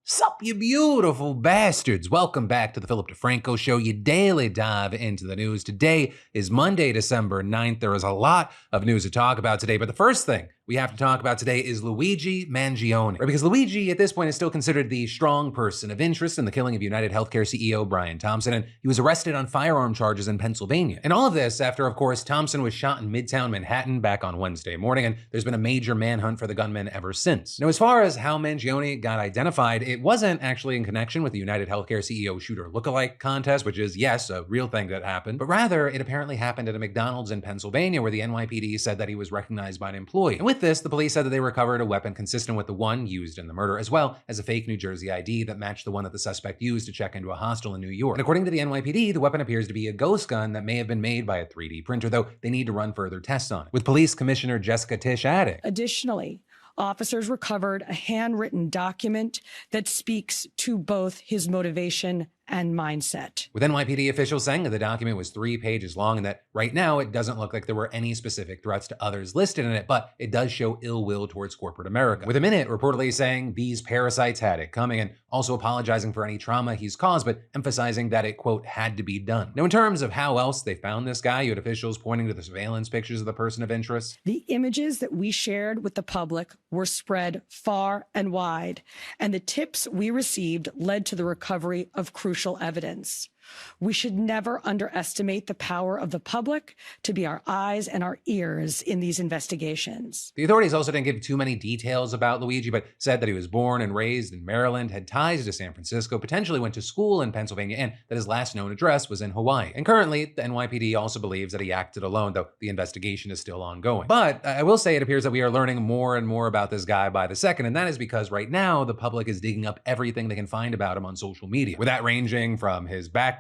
Sup, you beautiful bastards. Welcome back to the Philip DeFranco Show, your daily dive into the news. Today is Monday, December 9th. There is a lot of news to talk about today, but the first thing we have to talk about today is Luigi Mangione. Right, because Luigi, at this point, is still considered the strong person of interest in the killing of United Healthcare CEO Brian Thompson, and he was arrested on firearm charges in Pennsylvania. And all of this after, of course, Thompson was shot in Midtown Manhattan back on Wednesday morning, and there's been a major manhunt for the gunman ever since. Now, as far as how Mangione got identified, it wasn't actually in connection with the United Healthcare CEO shooter lookalike contest, which is, yes, a real thing that happened, but rather it apparently happened at a McDonald's in Pennsylvania where the NYPD said that he was recognized by an employee. And with this, the police said that they recovered a weapon consistent with the one used in the murder, as well as a fake New Jersey ID that matched the one that the suspect used to check into a hostel in New York. And according to the NYPD, the weapon appears to be a ghost gun that may have been made by a 3D printer, though they need to run further tests on it, with Police Commissioner Jessica Tisch adding. Additionally, officers recovered a handwritten document that speaks to both his motivation and mindset. With NYPD officials saying that the document was 3 pages long and that right now it doesn't look like there were any specific threats to others listed in it, but it does show ill will towards corporate America. With a minute reportedly saying these parasites had it coming and also apologizing for any trauma he's caused, but emphasizing that it, quote, had to be done. Now, in terms of how else they found this guy, you had officials pointing to the surveillance pictures of the person of interest. The images that we shared with the public were spread far and wide, and the tips we received led to the recovery of crucial evidence. We should never underestimate the power of the public to be our eyes and our ears in these investigations. The authorities also didn't give too many details about Luigi, but said that he was born and raised in Maryland, had ties to San Francisco, potentially went to school in Pennsylvania, and that his last known address was in Hawaii. And currently, the NYPD also believes that he acted alone, though the investigation is still ongoing. But I will say it appears that we are learning more and more about this guy by the second, and that is because right now, the public is digging up everything they can find about him on social media, with that ranging from his background,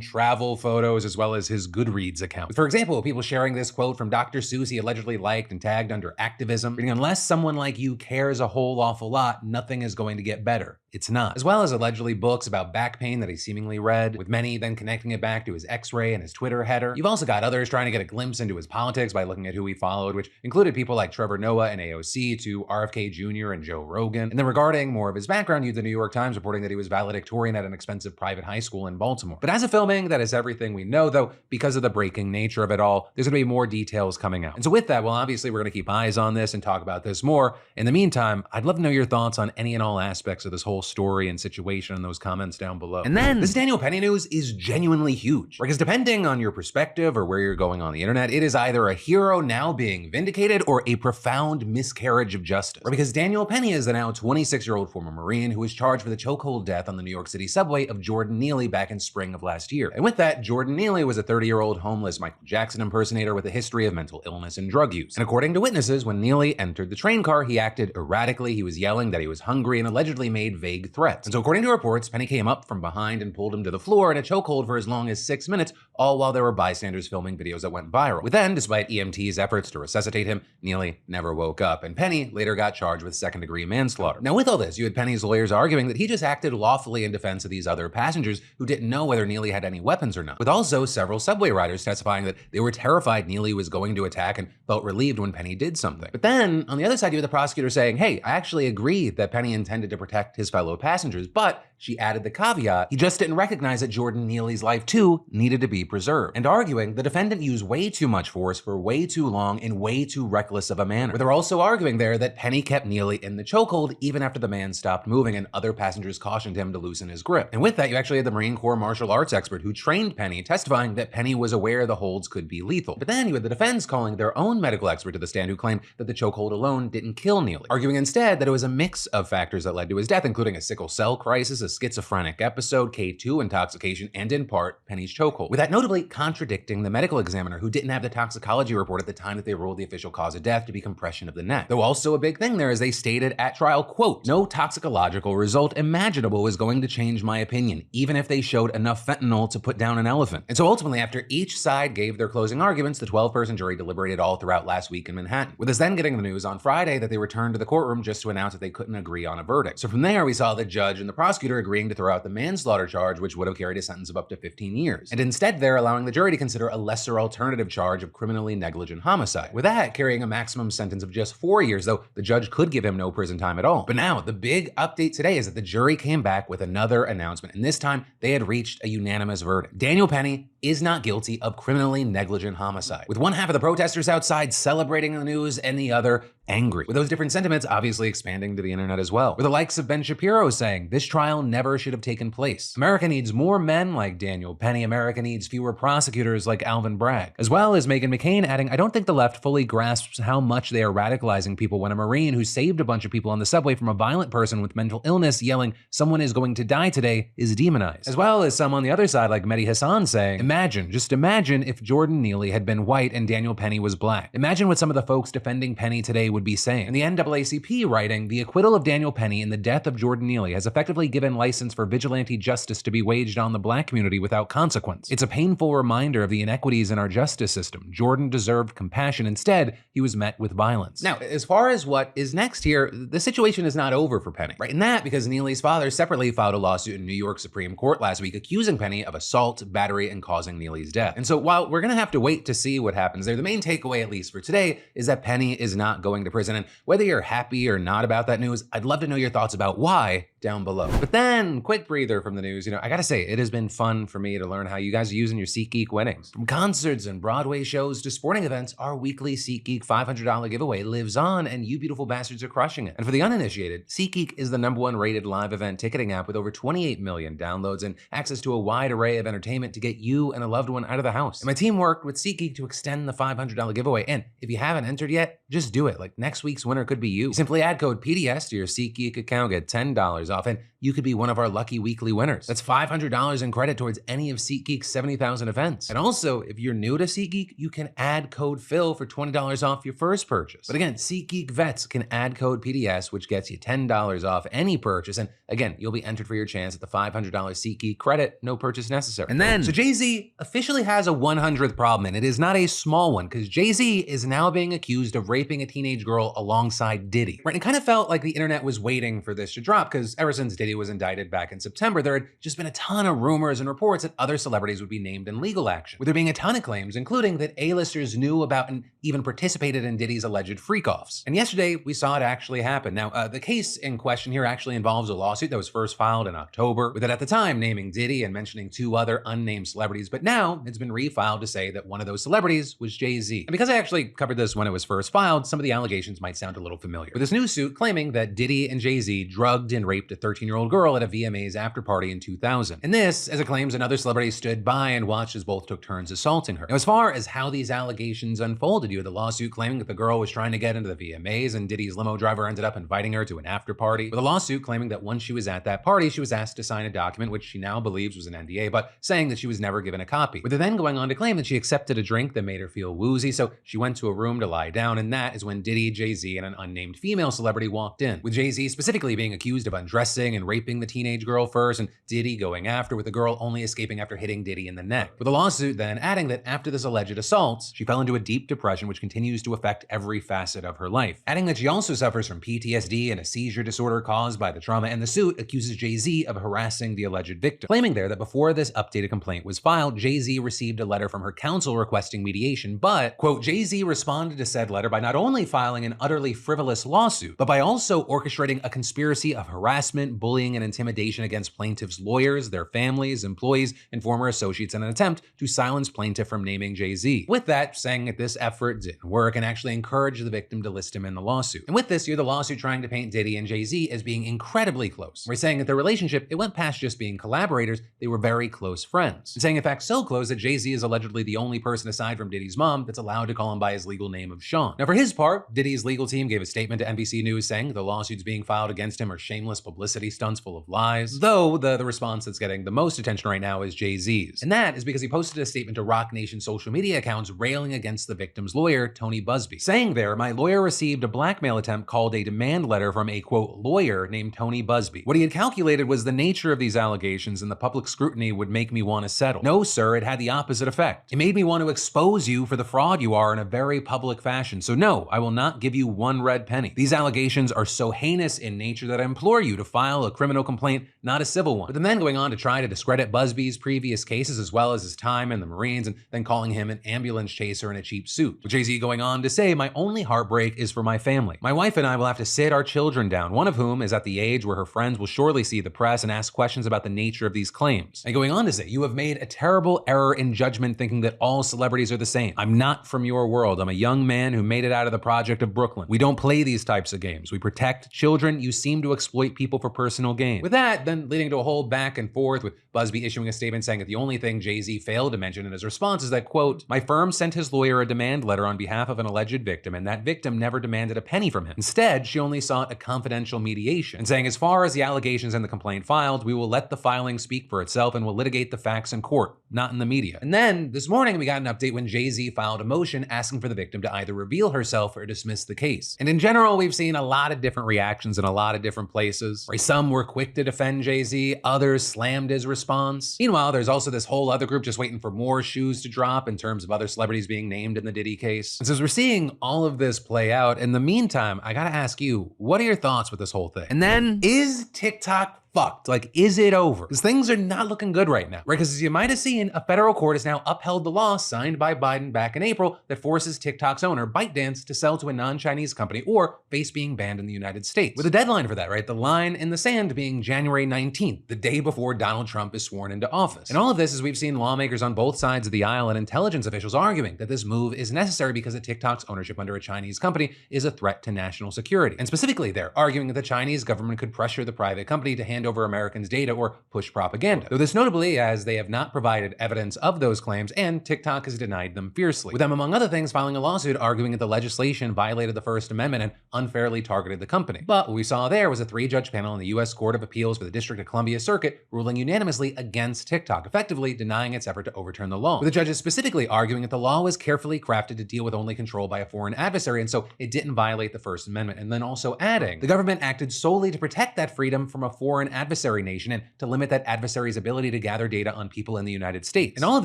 travel photos, as well as his Goodreads account. For example, people sharing this quote from Dr. Seuss he allegedly liked and tagged under activism, reading, "Unless someone like you cares a whole awful lot, nothing is going to get better. It's not." As well as allegedly books about back pain that he seemingly read, with many then connecting it back to his X-ray and his Twitter header. You've also got others trying to get a glimpse into his politics by looking at who he followed, which included people like Trevor Noah and AOC to RFK Jr. and Joe Rogan. And then regarding more of his background, you had the New York Times reporting that he was valedictorian at an expensive private high school in Baltimore. But as of filming, that is everything we know, though because of the breaking nature of it all, there's gonna be more details coming out. And so with that, well, obviously we're gonna keep eyes on this and talk about this more. In the meantime, I'd love to know your thoughts on any and all aspects of this whole story and situation in those comments down below. And then this Daniel Penny news is genuinely huge, because depending on your perspective or where you're going on the internet, it is either a hero now being vindicated or a profound miscarriage of justice. Because Daniel Penny is the now 26-year-old former Marine who was charged for the chokehold death on the New York City subway of Jordan Neely back in spring of last year. And with that, Jordan Neely was a 30-year-old homeless Michael Jackson impersonator with a history of mental illness and drug use. And according to witnesses, when Neely entered the train car, he acted erratically, he was yelling that he was hungry, and allegedly made vague threats. And so according to reports, Penny came up from behind and pulled him to the floor in a chokehold for as long as 6 minutes, all while there were bystanders filming videos that went viral. With then, despite EMT's efforts to resuscitate him, Neely never woke up, and Penny later got charged with second-degree manslaughter. Now with all this, you had Penny's lawyers arguing that he just acted lawfully in defense of these other passengers who didn't know whether Neely had any weapons or not, with also several subway riders testifying that they were terrified Neely was going to attack and felt relieved when Penny did something. But then, on the other side, you had the prosecutor saying, hey, I actually agree that Penny intended to protect his fellow passengers, but she added the caveat, he just didn't recognize that Jordan Neely's life too needed to be preserved, and arguing the defendant used way too much force for way too long in way too reckless of a manner. But they're also arguing there that Penny kept Neely in the chokehold even after the man stopped moving and other passengers cautioned him to loosen his grip. And with that, you actually had the Marine Corps martial arts expert who trained Penny testifying that Penny was aware the holds could be lethal. But then you had the defense calling their own medical expert to the stand who claimed that the chokehold alone didn't kill Neely, arguing instead that it was a mix of factors that led to his death, including a sickle cell crisis, a schizophrenic episode, K2 intoxication, and in part, Penny's chokehold. With that notably contradicting the medical examiner who didn't have the toxicology report at the time that they ruled the official cause of death to be compression of the neck. Though also a big thing there is they stated at trial, quote, no toxicological result imaginable is going to change my opinion, even if they showed a enough fentanyl to put down an elephant. And so ultimately, after each side gave their closing arguments, the 12-person jury deliberated all throughout last week in Manhattan, with us then getting the news on Friday that they returned to the courtroom just to announce that they couldn't agree on a verdict. So from there, we saw the judge and the prosecutor agreeing to throw out the manslaughter charge, which would have carried a sentence of up to 15 years. And instead, they're allowing the jury to consider a lesser alternative charge of criminally negligent homicide, with that carrying a maximum sentence of just 4 years, though the judge could give him no prison time at all. But now, the big update today is that the jury came back with another announcement, and this time they had reached a unanimous verdict. Daniel Penny is not guilty of criminally negligent homicide, with one half of the protesters outside celebrating the news and the other angry, with those different sentiments obviously expanding to the internet as well, with the likes of Ben Shapiro saying this trial never should have taken place. America needs more men like Daniel Penny. America needs fewer prosecutors like Alvin Bragg, as well as Meghan McCain adding, I don't think the left fully grasps how much they are radicalizing people when a Marine who saved a bunch of people on the subway from a violent person with mental illness yelling someone is going to die today is demonized, as well as some on the other side like Mehdi Hassan saying, just imagine if Jordan Neely had been white and Daniel Penny was black. Imagine what some of the folks defending Penny today would be saying. And the NAACP writing, the acquittal of Daniel Penny in the death of Jordan Neely has effectively given license for vigilante justice to be waged on the black community without consequence. It's a painful reminder of the inequities in our justice system. Jordan deserved compassion. Instead, he was met with violence. Now, as far as what is next here, the situation is not over for Penny, right? And that because Neely's father separately filed a lawsuit in New York Supreme Court last week accusing Penny of assault, battery, and causing Neely's death. And so while we're gonna have to wait to see what happens there, the main takeaway, at least for today, is that Penny is not going to prison. And whether you're happy or not about that news, I'd love to know your thoughts about why down below. But then, quick breather from the news, I gotta say, it has been fun for me to learn how you guys are using your SeatGeek winnings. From concerts and Broadway shows to sporting events, our weekly SeatGeek $500 giveaway lives on, and you beautiful bastards are crushing it. And for the uninitiated, SeatGeek is the #1 rated live event ticketing app with over 28 million downloads and access to a wide array of entertainment to get you and a loved one out of the house. And my team worked with SeatGeek to extend the $500 giveaway, and if you haven't entered yet, just do it. Like, next week's winner could be you. Simply add code PDS to your SeatGeek account, get $10 off, and you could be one of our lucky weekly winners. That's $500 in credit towards any of SeatGeek's 70,000 events. And also, if you're new to SeatGeek, you can add code Phil for $20 off your first purchase. But again, SeatGeek vets can add code PDS, which gets you $10 off any purchase. And again, you'll be entered for your chance at the $500 SeatGeek credit, no purchase necessary. And then, so Jay-Z officially has a 100th problem, and it is not a small one, because Jay-Z is now being accused of raping a teenage girl alongside Diddy. Right? And it kind of felt like the internet was waiting for this to drop, because ever since Diddy was indicted back in September, there had just been a ton of rumors and reports that other celebrities would be named in legal action, with there being a ton of claims, including that A-listers knew about and even participated in Diddy's alleged freak-offs. And yesterday, we saw it actually happen. Now, the case in question here actually involves a lawsuit that was first filed in October, with it at the time naming Diddy and mentioning 2 other unnamed celebrities, but now it's been refiled to say that one of those celebrities was Jay-Z. And because I actually covered this when it was first filed, some of the allegations might sound a little familiar. With this new suit claiming that Diddy and Jay-Z drugged and raped a 13-year-old girl at a VMA's after party in 2000. And this, as it claims, another celebrity stood by and watched as both took turns assaulting her. Now, as far as how these allegations unfolded, you had the lawsuit claiming that the girl was trying to get into the VMAs and Diddy's limo driver ended up inviting her to an after party, with a lawsuit claiming that once she was at that party, she was asked to sign a document which she now believes was an NDA, but saying that she was never given a copy, with her then going on to claim that she accepted a drink that made her feel woozy, so she went to a room to lie down, and that is when Diddy, Jay-Z, and an unnamed female celebrity walked in, with Jay-Z specifically being accused of undressing and raping the teenage girl first, and Diddy going after, with the girl only escaping after hitting Diddy in the neck, with the lawsuit then adding that after this alleged assault, she fell into a deep depression which continues to affect every facet of her life, adding that she also suffers from PTSD and a seizure disorder caused by the trauma, and the suit accuses Jay-Z of harassing the alleged victim, claiming there that before this updated complaint was filed, Jay-Z received a letter from her counsel requesting mediation, but, quote, Jay-Z responded to said letter by not only filing an utterly frivolous lawsuit, but by also orchestrating a conspiracy of harassment, bullying, and intimidation against plaintiffs' lawyers, their families, employees, and former associates in an attempt to silence plaintiff from naming Jay-Z. With that, saying that this effort didn't work and actually encouraged the victim to list him in the lawsuit. And with this, you're the lawsuit trying to paint Diddy and Jay-Z as being incredibly close. We're saying that their relationship, it went past just being collaborators, they were very close friends. And saying in fact so close that Jay-Z is allegedly the only person aside from Diddy's mom that's allowed to call him by his legal name of Sean. Now for his part, Diddy's legal team gave a statement to NBC News saying the lawsuits being filed against him are shameless publicity stunts accounts full of lies. Though the response that's getting the most attention right now is Jay-Z's. And that is because he posted a statement to Roc Nation social media accounts railing against the victim's lawyer, Tony Busby, saying there, "My lawyer received a blackmail attempt called a demand letter from a, quote, lawyer named Tony Busby. What he had calculated was the nature of these allegations and the public scrutiny would make me want to settle. No, sir, it had the opposite effect. It made me want to expose you for the fraud you are in a very public fashion. So no, I will not give you one red penny. These allegations are so heinous in nature that I implore you to file a criminal complaint, not a civil one." With the men going on to try to discredit Busby's previous cases as well as his time in the Marines and then calling him an ambulance chaser in a cheap suit. With Jay-Z going on to say, "My only heartbreak is for my family. My wife and I will have to sit our children down, one of whom is at the age where her friends will surely see the press and ask questions about the nature of these claims." And going on to say, "You have made a terrible error in judgment thinking that all celebrities are the same. I'm not from your world. I'm a young man who made it out of the project of Brooklyn. We don't play these types of games. We protect children. You seem to exploit people for personal gain." With that, then leading to a whole back and forth with Busby issuing a statement saying that the only thing Jay-Z failed to mention in his response is that, quote, "My firm sent his lawyer a demand letter on behalf of an alleged victim, and that victim never demanded a penny from him. Instead, she only sought a confidential mediation," and saying, "As far as the allegations and the complaint filed, we will let the filing speak for itself and will litigate the facts in court, not in the media." And then this morning, we got an update when Jay-Z filed a motion asking for the victim to either reveal herself or dismiss the case. And in general, we've seen a lot of different reactions in a lot of different places, where some were quick to defend Jay-Z, others slammed his response. Meanwhile, there's also this whole other group just waiting for more shoes to drop in terms of other celebrities being named in the Diddy case. And so as we're seeing all of this play out, in the meantime, I gotta ask you, what are your thoughts with this whole thing? And then, is TikTok fucked? Like, is it over? Because things are not looking good right now, right? Because as you might have seen, a federal court has now upheld the law signed by Biden back in April that forces TikTok's owner, ByteDance, to sell to a non-Chinese company or face being banned in the United States. With a deadline for that, right? The line in the sand being January 19th, the day before Donald Trump is sworn into office. And all of this is we've seen lawmakers on both sides of the aisle and intelligence officials arguing that this move is necessary because of TikTok's ownership under a Chinese company is a threat to national security. And specifically, they're arguing that the Chinese government could pressure the private company to hand over Americans' data or push propaganda. Though this notably as they have not provided evidence of those claims and TikTok has denied them fiercely. With them, among other things, filing a lawsuit arguing that the legislation violated the First Amendment and unfairly targeted the company. But what we saw there was a 3-judge panel in the U.S. Court of Appeals for the District of Columbia Circuit ruling unanimously against TikTok, effectively denying its effort to overturn the law. With the judges specifically arguing that the law was carefully crafted to deal with only control by a foreign adversary, and so it didn't violate the First Amendment. And then also adding, the government acted solely to protect that freedom from a foreign adversary nation and to limit that adversary's ability to gather data on people in the United States. And all of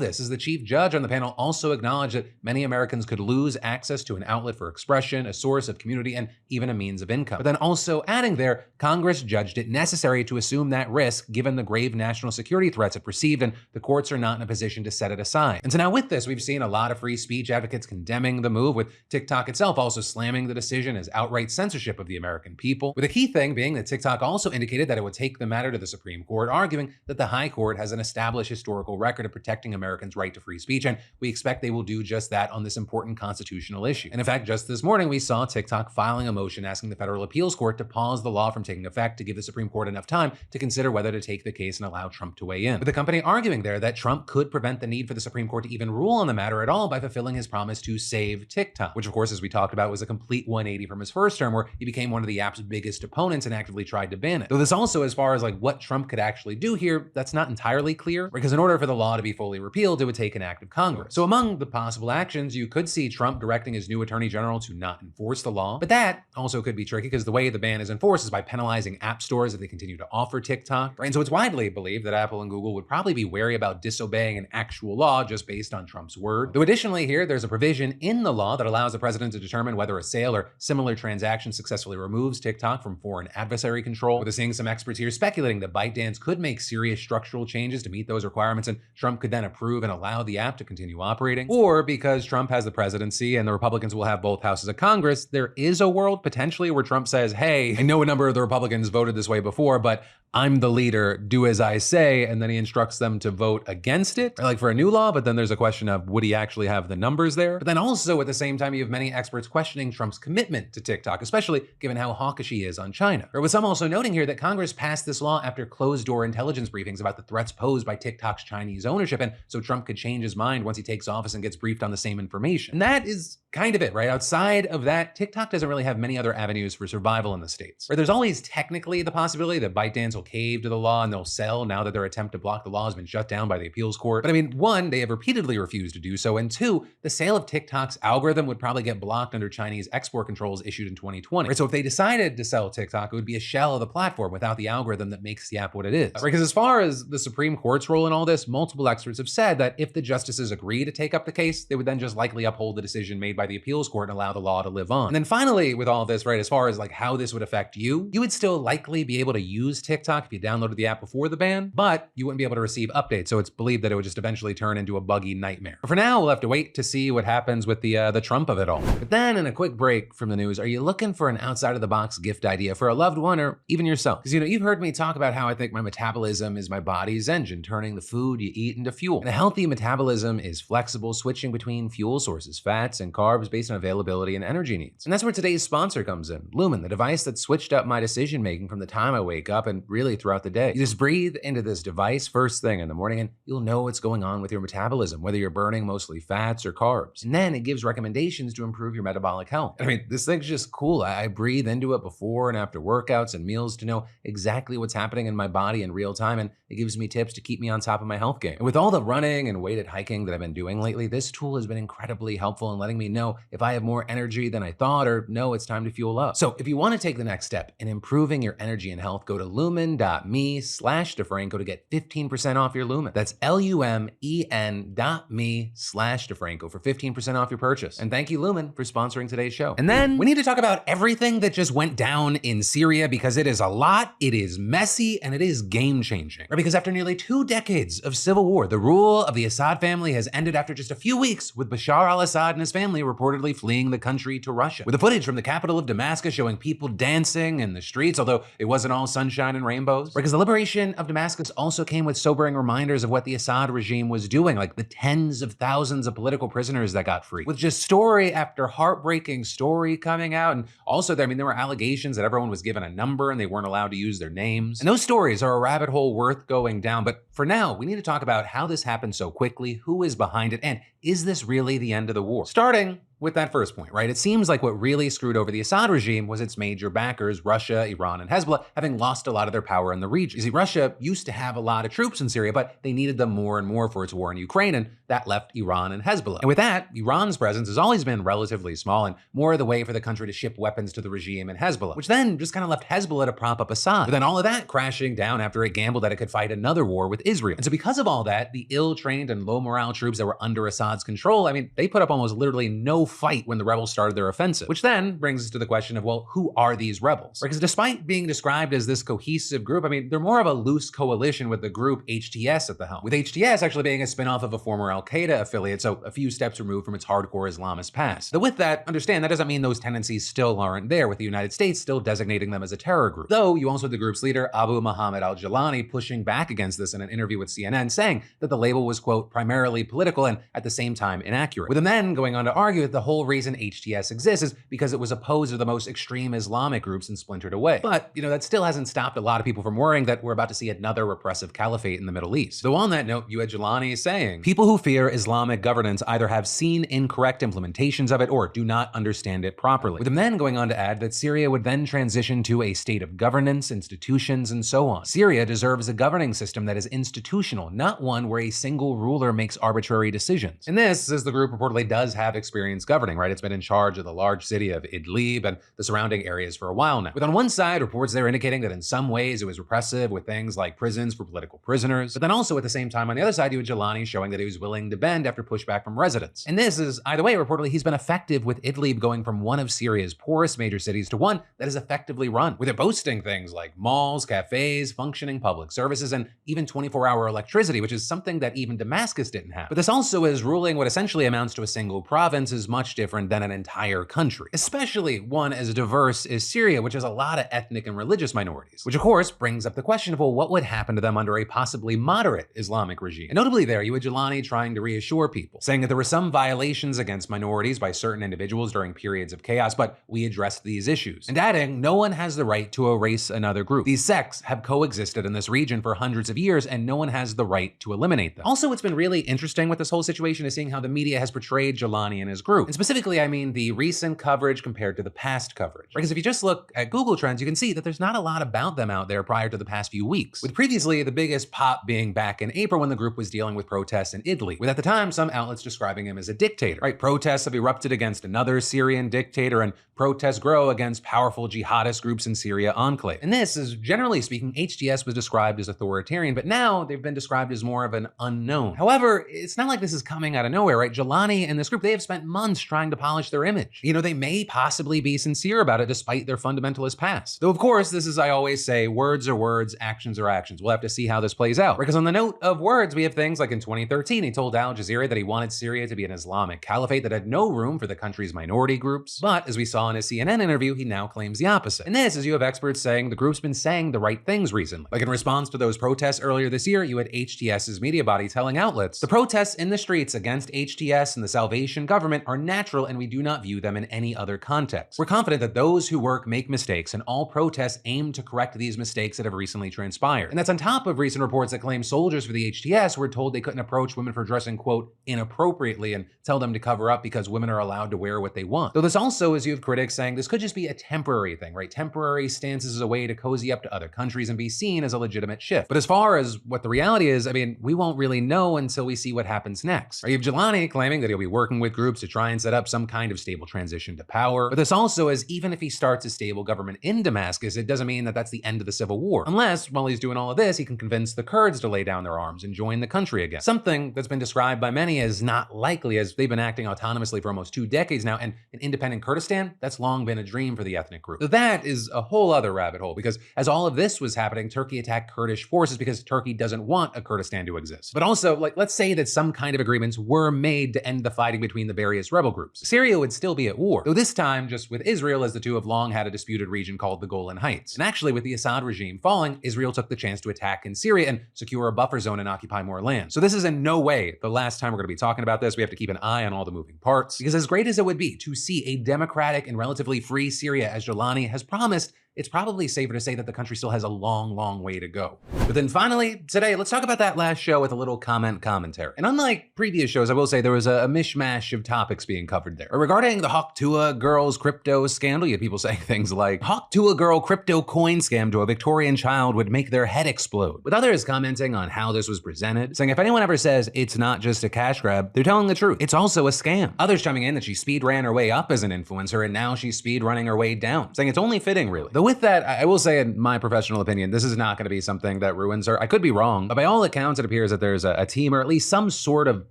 this is the chief judge on the panel also acknowledged that many Americans could lose access to an outlet for expression, a source of community, and even a means of income. But then also adding there, Congress judged it necessary to assume that risk given the grave national security threats it perceived, and the courts are not in a position to set it aside. And so now with this, we've seen a lot of free speech advocates condemning the move, with TikTok itself also slamming the decision as outright censorship of the American people. With a key thing being that TikTok also indicated that it would take the matter to the Supreme Court, arguing that the High Court has an established historical record of protecting Americans' right to free speech, and we expect they will do just that on this important constitutional issue. And in fact, just this morning, we saw TikTok filing a motion asking the Federal Appeals Court to pause the law from taking effect to give the Supreme Court enough time to consider whether to take the case and allow Trump to weigh in. With the company arguing there that Trump could prevent the need for the Supreme Court to even rule on the matter at all by fulfilling his promise to save TikTok, which of course, as we talked about, was a complete 180 from his first term, where he became one of the app's biggest opponents and actively tried to ban it. Though this also, as far as like what Trump could actually do here, that's not entirely clear, because in order for the law to be fully repealed, it would take an act of Congress. So among the possible actions, you could see Trump directing his new attorney general to not enforce the law, but that also could be tricky because the way the ban is enforced is by penalizing app stores if they continue to offer TikTok, right? And so it's widely believed that Apple and Google would probably be wary about disobeying an actual law just based on Trump's word. Though additionally here, there's a provision in the law that allows the president to determine whether a sale or similar transaction successfully removes TikTok from foreign adversary control. We're seeing some experts here speculating that ByteDance could make serious structural changes to meet those requirements, and Trump could then approve and allow the app to continue operating. Or because Trump has the presidency and the Republicans will have both houses of Congress, there is a world potentially where Trump says, hey, I know a number of the Republicans voted this way before, but I'm the leader, do as I say, and then he instructs them to vote against it, like for a new law, but then there's a question of would he actually have the numbers there? But then also at the same time, you have many experts questioning Trump's commitment to TikTok, especially given how hawkish he is on China. Or with some also noting here that Congress passed this law after closed-door intelligence briefings about the threats posed by TikTok's Chinese ownership, and so Trump could change his mind once he takes office and gets briefed on the same information. And that is kind of it, right? Outside of that, TikTok doesn't really have many other avenues for survival in the States. Right? There's always technically the possibility that ByteDance will cave to the law and they'll sell now that their attempt to block the law has been shut down by the appeals court. But I mean, one, they have repeatedly refused to do so, and two, the sale of TikTok's algorithm would probably get blocked under Chinese export controls issued in 2020. Right? So if they decided to sell TikTok, it would be a shell of the platform without the algorithm that makes the app what it is. Right? Because as far as the Supreme Court's role in all this, multiple experts have said that if the justices agree to take up the case, they would then just likely uphold the decision made by the appeals court and allow the law to live on. And then finally, with all this, right, as far as like how this would affect you would still likely be able to use TikTok if you downloaded the app before the ban, but you wouldn't be able to receive updates. So it's believed that it would just eventually turn into a buggy nightmare. But for now, we'll have to wait to see what happens with the Trump of it all. But then in a quick break from the news, are you looking for an outside of the box gift idea for a loved one or even yourself? Because you've heard me talk about how I think my metabolism is my body's engine, turning the food you eat into fuel. And a healthy metabolism is flexible, switching between fuel sources, fats and carbs based on availability and energy needs. And that's where today's sponsor comes in, Lumen, the device that switched up my decision making from the time I wake up and really throughout the day. You just breathe into this device first thing in the morning and you'll know what's going on with your metabolism, whether you're burning mostly fats or carbs. And then it gives recommendations to improve your metabolic health. I mean, this thing's just cool. I breathe into it before and after workouts and meals to know exactly what's happening in my body in real time, and it gives me tips to keep me on top of my health game. And with all the running and weighted hiking that I've been doing lately, this tool has been incredibly helpful in letting me know if I have more energy than I thought or no, it's time to fuel up. So if you want to take the next step in improving your energy and health, go to lumen.me/DeFranco to get 15% off your Lumen. That's lumen.me/DeFranco for 15% off your purchase. And thank you, Lumen, for sponsoring today's show. And then we need to talk about everything that just went down in Syria, because it is a lot, it is messy, and it is game-changing. Right? Because after nearly 2 decades of civil war, the rule of the Assad family has ended after just a few weeks, with Bashar al-Assad and his family reportedly fleeing the country to Russia. With the footage from the capital of Damascus showing people dancing in the streets, although it wasn't all sunshine and rainbows. Because the liberation of Damascus also came with sobering reminders of what the Assad regime was doing, like the tens of thousands of political prisoners that got free. With just story after heartbreaking story coming out, and also there were allegations that everyone was given a number and they weren't allowed to use their names. And those stories are a rabbit hole worth going down, but for now, we need to talk about how this happened so quickly, who is behind it, and is this really the end of the war? Starting with that first point, right? It seems like what really screwed over the Assad regime was its major backers, Russia, Iran, and Hezbollah, having lost a lot of their power in the region. You see, Russia used to have a lot of troops in Syria, but they needed them more and more for its war in Ukraine, and that left Iran and Hezbollah. And with that, Iran's presence has always been relatively small and more the way for the country to ship weapons to the regime and Hezbollah, which then just kind of left Hezbollah to prop up Assad. But then all of that crashing down after it gambled that it could fight another war with Israel. And so because of all that, the ill-trained and low-morale troops that were under Assad's control, they put up almost literally no fight when the rebels started their offensive. Which then brings us to the question of, well, who are these rebels? Because despite being described as this cohesive group, they're more of a loose coalition with the group HTS at the helm. With HTS actually being a spinoff of a former Al-Qaeda affiliate, so a few steps removed from its hardcore Islamist past. Though with that, understand that doesn't mean those tendencies still aren't there, with the United States still designating them as a terror group. Though you also had the group's leader, Abu Muhammad al-Jilani, pushing back against this in an interview with CNN, saying that the label was, quote, primarily political and at the same time inaccurate. With him then going on to argue that the whole reason HTS exists is because it was opposed to the most extreme Islamic groups and splintered away. But, that still hasn't stopped a lot of people from worrying that we're about to see another repressive caliphate in the Middle East. Though on that note, you had Jilani saying, people who fear Islamic governance either have seen incorrect implementations of it or do not understand it properly. With him then going on to add that Syria would then transition to a state of governance, institutions, and so on. Syria deserves a governing system that is institutional, not one where a single ruler makes arbitrary decisions. And this, as the group reportedly does have experience governing, right? It's been in charge of the large city of Idlib and the surrounding areas for a while now. With on one side, reports there indicating that in some ways it was repressive with things like prisons for political prisoners, but then also at the same time on the other side, you had Jilani showing that he was willing to bend after pushback from residents. And this is, either way, reportedly he's been effective with Idlib going from one of Syria's poorest major cities to one that is effectively run, with it boasting things like malls, cafes, functioning public services, and even 24-hour electricity, which is something that even Damascus didn't have. But this also is ruling what essentially amounts to a single province as much much different than an entire country, especially one as diverse as Syria, which has a lot of ethnic and religious minorities. Which of course brings up the question of, well, what would happen to them under a possibly moderate Islamic regime? And notably there, you had Jelani trying to reassure people, saying that there were some violations against minorities by certain individuals during periods of chaos, but we addressed these issues. And adding, no one has the right to erase another group. These sects have coexisted in this region for hundreds of years, and no one has the right to eliminate them. Also, what's been really interesting with this whole situation is seeing how the media has portrayed Jelani and his group. And specifically, I mean the recent coverage compared to the past coverage. Because if you just look at Google Trends, you can see that there's not a lot about them out there prior to the past few weeks. With previously the biggest pop being back in April when the group was dealing with protests in Italy, with at the time some outlets describing him as a dictator. Right? Protests have erupted against another Syrian dictator, and protests grow against powerful jihadist groups in Syria enclave. And this is, generally speaking, HTS was described as authoritarian, but now they've been described as more of an unknown. However, it's not like this is coming out of nowhere, right? Jelani and this group, they have spent months trying to polish their image. You know, they may possibly be sincere about it despite their fundamentalist past. Though of course, this is, I always say, words are words, actions are actions. We'll have to see how this plays out. Because on the note of words, we have things like in 2013, he told Al Jazeera that he wanted Syria to be an Islamic caliphate that had no room for the country's minority groups. But as we saw in his CNN interview, he now claims the opposite. And this is, you have experts saying the group's been saying the right things recently. Like in response to those protests earlier this year, you had HTS's media body telling outlets, the protests in the streets against HTS and the Salvation government are natural and we do not view them in any other context. We're confident that those who work make mistakes and all protests aim to correct these mistakes that have recently transpired. And that's on top of recent reports that claim soldiers for the HTS were told they couldn't approach women for dressing, quote, inappropriately and tell them to cover up because women are allowed to wear what they want. Though this also is, you have critics saying this could just be a temporary thing, right? Temporary stances as a way to cozy up to other countries and be seen as a legitimate shift. But as far as what the reality is, I mean, we won't really know until we see what happens next. Right? You have Jelani claiming that he'll be working with groups to try and set up some kind of stable transition to power. But this also is, even if he starts a stable government in Damascus, it doesn't mean that that's the end of the civil war. Unless, while he's doing all of this, he can convince the Kurds to lay down their arms and join the country again. Something that's been described by many as not likely, as they've been acting autonomously for almost 2 decades now, and an independent Kurdistan, that's long been a dream for the ethnic group. So that is a whole other rabbit hole, because as all of this was happening, Turkey attacked Kurdish forces because Turkey doesn't want a Kurdistan to exist. But also, like, let's say that some kind of agreements were made to end the fighting between the various rebel groups. Syria would still be at war, though this time just with Israel, as the two have long had a disputed region called the Golan Heights. And actually, with the Assad regime falling, Israel took the chance to attack in Syria and secure a buffer zone and occupy more land. So this is in no way the last time we're going to be talking about this. We have to keep an eye on all the moving parts, because as great as it would be to see a democratic and relatively free Syria as Jelani has promised, it's probably safer to say that the country still has a long, long way to go. But then finally, today, let's talk about that last show with a little commentary. And unlike previous shows, I will say there was a mishmash of topics being covered there. Regarding the Hawk-Tuah girls crypto scandal, you had people saying things like, Hawk-Tuah girl crypto coin scam to a Victorian child would make their head explode. With others commenting on how this was presented, saying if anyone ever says it's not just a cash grab, they're telling the truth. It's also a scam. Others chiming in that she speed ran her way up as an influencer and now she's speed running her way down, saying it's only fitting, really. Though with that, I will say, in my professional opinion, this is not going to be something that ruins her. I could be wrong, but by all accounts, it appears that there's a team or at least some sort of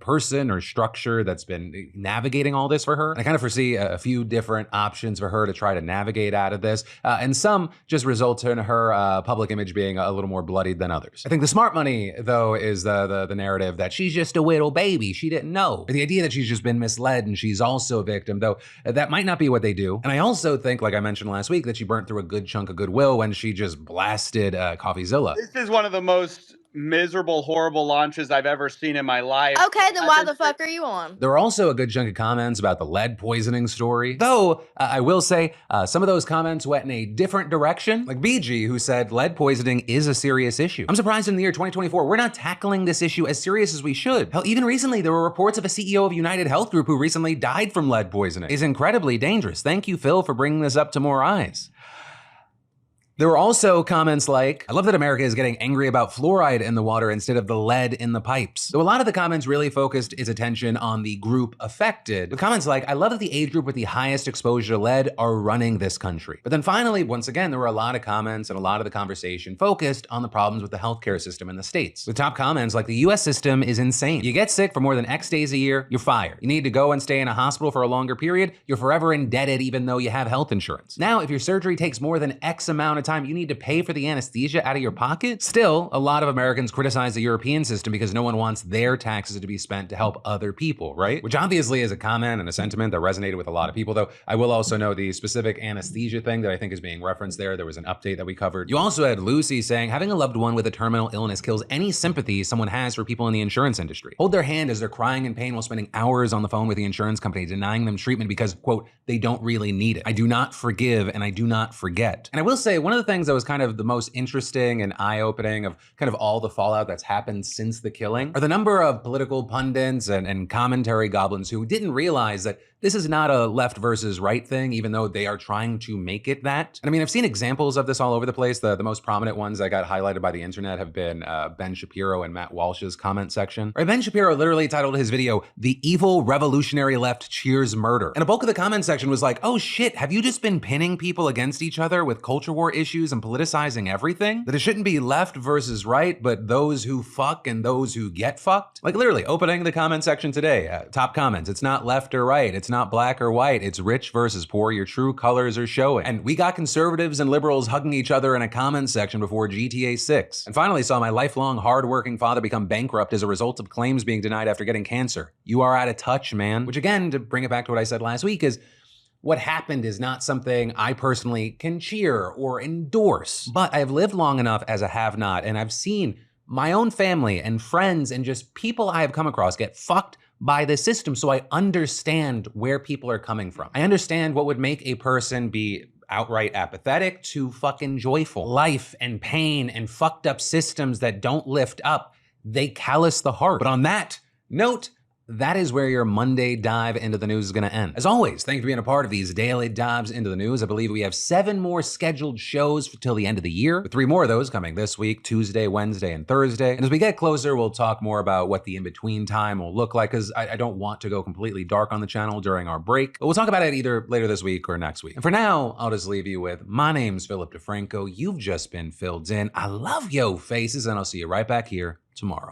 person or structure that's been navigating all this for her. And I kind of foresee a few different options for her to try to navigate out of this, and some just result in her public image being a little more bloodied than others. I think the smart money, though, is the narrative that she's just a little baby, she didn't know. The idea that she's just been misled and she's also a victim, though that might not be what they do. And I also think, like I mentioned last week, that she burnt through a good chunk of goodwill when she just blasted CoffeeZilla. This is one of the most miserable, horrible launches I've ever seen in my life. Okay, then why the fuck are you on? There were also a good chunk of comments about the lead poisoning story. Though, I will say, some of those comments went in a different direction. Like BG, who said lead poisoning is a serious issue. I'm surprised in the year 2024, we're not tackling this issue as serious as we should. Hell, even recently, there were reports of a CEO of United Health Group who recently died from lead poisoning. It's incredibly dangerous. Thank you, Phil, for bringing this up to more eyes. There were also comments like, I love that America is getting angry about fluoride in the water instead of the lead in the pipes. So a lot of the comments really focused its attention on the group affected, with comments like, I love that the age group with the highest exposure to lead are running this country. But then finally, once again, there were a lot of comments and a lot of the conversation focused on the problems with the healthcare system in the States. With top comments like, the US system is insane. You get sick for more than X days a year, you're fired. You need to go and stay in a hospital for a longer period, you're forever indebted even though you have health insurance. Now, if your surgery takes more than X amount of time you need to pay for the anesthesia out of your pocket? Still, a lot of Americans criticize the European system because no one wants their taxes to be spent to help other people, right? Which obviously is a comment and a sentiment that resonated with a lot of people, though I will also know the specific anesthesia thing that I think is being referenced there. There was an update that we covered. You also had Lucy saying, having a loved one with a terminal illness kills any sympathy someone has for people in the insurance industry. Hold their hand as they're crying in pain while spending hours on the phone with the insurance company denying them treatment because, quote, they don't really need it. I do not forgive and I do not forget. And I will say, one of the things that was kind of the most interesting and eye-opening of kind of all the fallout that's happened since the killing are the number of political pundits and commentary goblins who didn't realize that this is not a left versus right thing, even though they are trying to make it that. And I mean, I've seen examples of this all over the place. The most prominent ones that got highlighted by the internet have been Ben Shapiro and Matt Walsh's comment section. Right, Ben Shapiro literally titled his video, "The Evil Revolutionary Left Cheers Murder." And a bulk of the comment section was like, oh shit, have you just been pinning people against each other with culture war issues and politicizing everything? That it shouldn't be left versus right, but those who fuck and those who get fucked? Like literally opening the comment section today, top comments, it's not left or right, it's not black or white, it's rich versus poor, your true colors are showing. And we got conservatives and liberals hugging each other in a comment section before GTA 6. And finally saw my lifelong hardworking father become bankrupt as a result of claims being denied after getting cancer. You are out of touch, man. Which again, to bring it back to what I said last week, is what happened is not something I personally can cheer or endorse. But I've lived long enough as a have-not, and I've seen my own family and friends and just people I have come across get fucked by the system, so I understand where people are coming from. I understand what would make a person be outright apathetic to fucking joyful. Life and pain and fucked up systems that don't lift up, they callous the heart. But on that note, that is where your Monday dive into the news is gonna end. As always, thank you for being a part of these daily dives into the news. I believe we have 7 more scheduled shows till the end of the year, with 3 more of those coming this week, Tuesday, Wednesday, and Thursday. And as we get closer, we'll talk more about what the in-between time will look like, because I don't want to go completely dark on the channel during our break. But we'll talk about it either later this week or next week. And for now, I'll just leave you with, my name's Philip DeFranco. You've just been filled in. I love yo faces, and I'll see you right back here tomorrow.